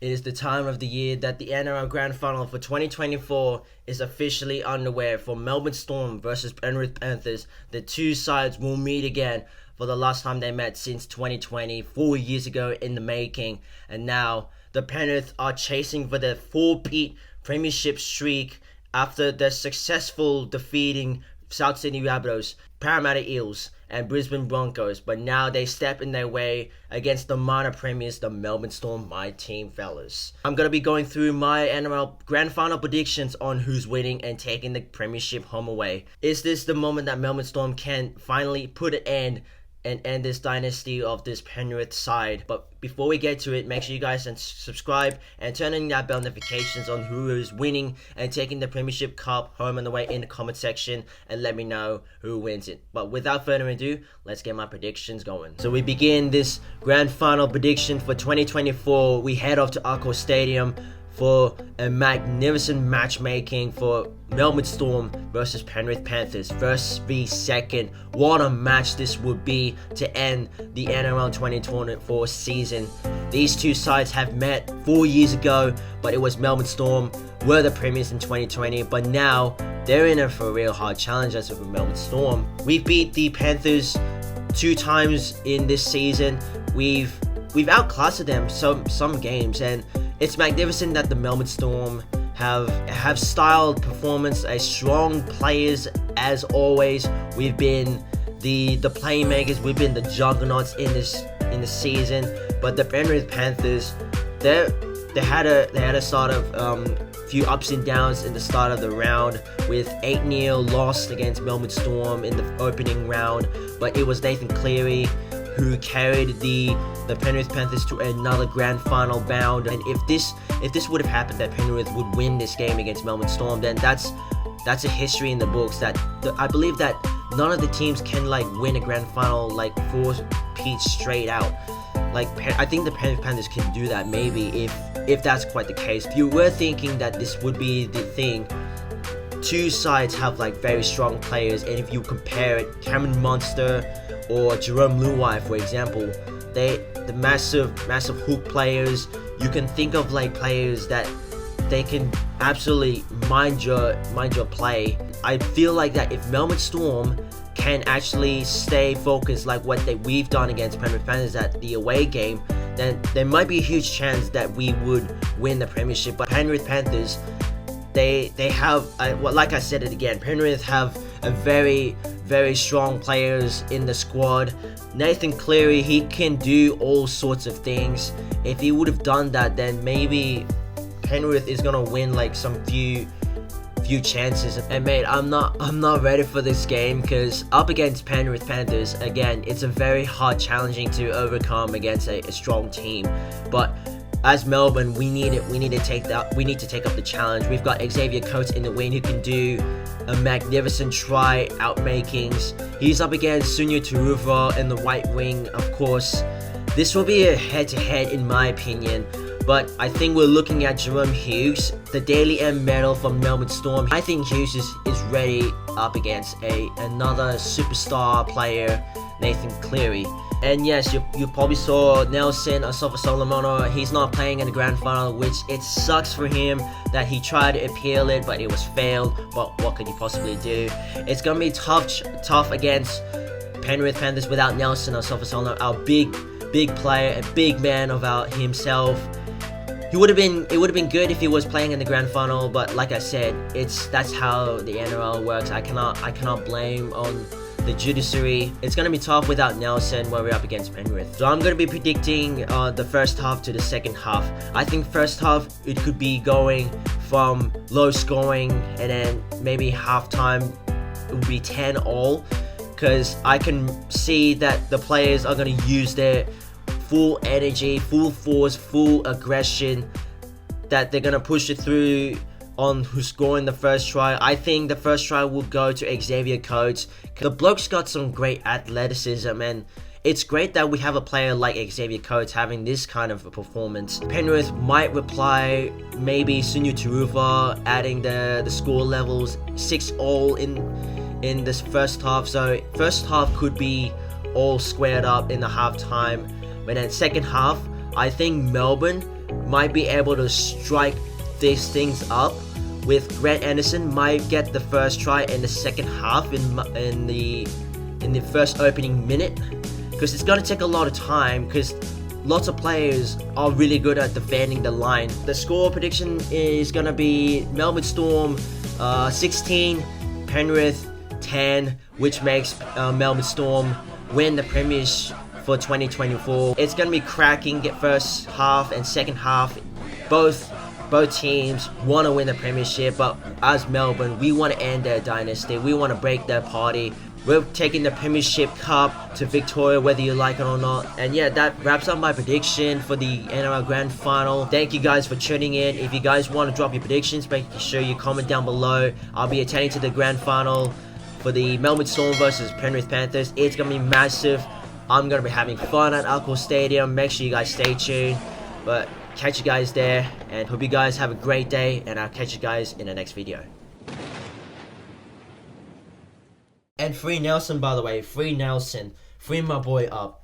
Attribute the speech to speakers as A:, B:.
A: It is the time of the year that the NRL Grand Final for 2024 is officially underway for Melbourne Storm versus Penrith Panthers. The two sides will meet again for the last time they met since 2020, 4 years ago in the making. And now the Penrith are chasing for their four-peat premiership streak after their successful defeating South Sydney Rabbitohs, Parramatta Eels and Brisbane Broncos, but now they step in their way against the minor premiers, the Melbourne Storm, my team fellas. I'm going to be going through my NRL Grand Final predictions on who's winning and taking the premiership home away. Is this the moment that Melbourne Storm can finally put an end and end this dynasty of this Penrith side? But before we get to it, make sure you guys subscribe and turn on that bell notifications on who is winning and taking the Premiership Cup home and away in the comment section, and let me know who wins it. But without further ado, let's get my predictions going. So we begin this Grand Final prediction for 2024. We head off to Accor Stadium for a magnificent matchmaking for Melbourne Storm versus Penrith Panthers. First v second. What a match this would be to end the NRL 2024 season. These two sides have met 4 years ago, but it was Melbourne Storm were the premiers in 2020, but now they're in a for real hard challenge as of Melbourne Storm. We beat the Panthers 2 times in this season. We've outclassed them some games, and it's magnificent that the Melbourne Storm have styled performance, a strong players as always. We've been the playmakers, we've been the juggernauts in the season. But the Penrith Panthers, they had a sort of few ups and downs in the start of the round, with 8-0 lost against Melbourne Storm in the opening round, but it was Nathan Cleary who carried the Penrith Panthers to another Grand Final bound. And if this would have happened, that Penrith would win this game against Melbourne Storm, then that's a history in the books. I believe that none of the teams can win a Grand Final 4-peat straight out. I think the Penrith Panthers can do that maybe if that's quite the case. If you were thinking that this would be the thing, two sides have very strong players, and if you compare it, Cameron Munster or Jerome Luai, for example, the massive hook players, you can think of players that they can absolutely mind your play. I feel that if Melbourne Storm can actually stay focused what we've done against Penrith Panthers at the away game, then there might be a huge chance that we would win the premiership. But Penrith Panthers, they have, like I said it again, Penrith have a very strong players in the squad. Nathan Cleary, he can do all sorts of things. If he would have done that, then maybe Penrith is gonna win some few chances. And mate, I'm not ready for this game, because up against Penrith Panthers, again, it's a very hard challenging to overcome against a strong team. But as Melbourne, we need to take up the challenge. We've got Xavier Coates in the wing who can do a magnificent try outmakings. He's up against Sunia Turuva in the right wing, of course. This will be a head-to-head in my opinion, but I think we're looking at Jerome Hughes, the Daily M medal from Melbourne Storm. I think Hughes is ready up against another superstar player, Nathan Cleary. And yes, you probably saw Nelson Asofa-Solomona. He's not playing in the Grand Final, which it sucks for him that he tried to appeal it, but it was failed. But what could you possibly do? It's gonna be tough against Penrith Panthers without Nelson Asofa-Solomona, our big player, a big man of himself. It would have been good if he was playing in the Grand Final, but like I said, that's how the NRL works. I cannot blame on the judiciary. It's going to be tough without Nelson when we're up against Penrith. So I'm going to be predicting the first half to the second half. I think first half, it could be going from low scoring, and then maybe halftime it would be 10-all, because I can see that the players are going to use their full energy, full force, full aggression, that they're going to push it through on who's scoring the first try. I think the first try will go to Xavier Coates. The bloke's got some great athleticism, and it's great that we have a player like Xavier Coates having this kind of a performance. Penrith might reply, maybe Sunia Turuva adding the score levels, 6-all in this first half. So first half could be all squared up in the halftime. But then second half, I think Melbourne might be able to strike these things up. With Grant Anderson might get the first try in the second half in the first opening minute, because it's gonna take a lot of time because lots of players are really good at defending the line. The score prediction is gonna be Melbourne Storm 16, Penrith 10, which makes Melbourne Storm win the premiers for 2024. It's gonna be cracking. Get first half and second half. Both teams want to win the premiership, but as Melbourne, we want to end their dynasty. We want to break their party. We're taking the Premiership Cup to Victoria, whether you like it or not. And yeah, that wraps up my prediction for the NRL Grand Final. Thank you guys for tuning in. If you guys want to drop your predictions, make sure you comment down below. I'll be attending to the Grand Final for the Melbourne Storm versus Penrith Panthers. It's going to be massive. I'm going to be having fun at Alcoa Stadium. Make sure you guys stay tuned. But catch you guys there, and hope you guys have a great day, and I'll catch you guys in the next video. And free Nelson, by the way, free Nelson, free my boy up.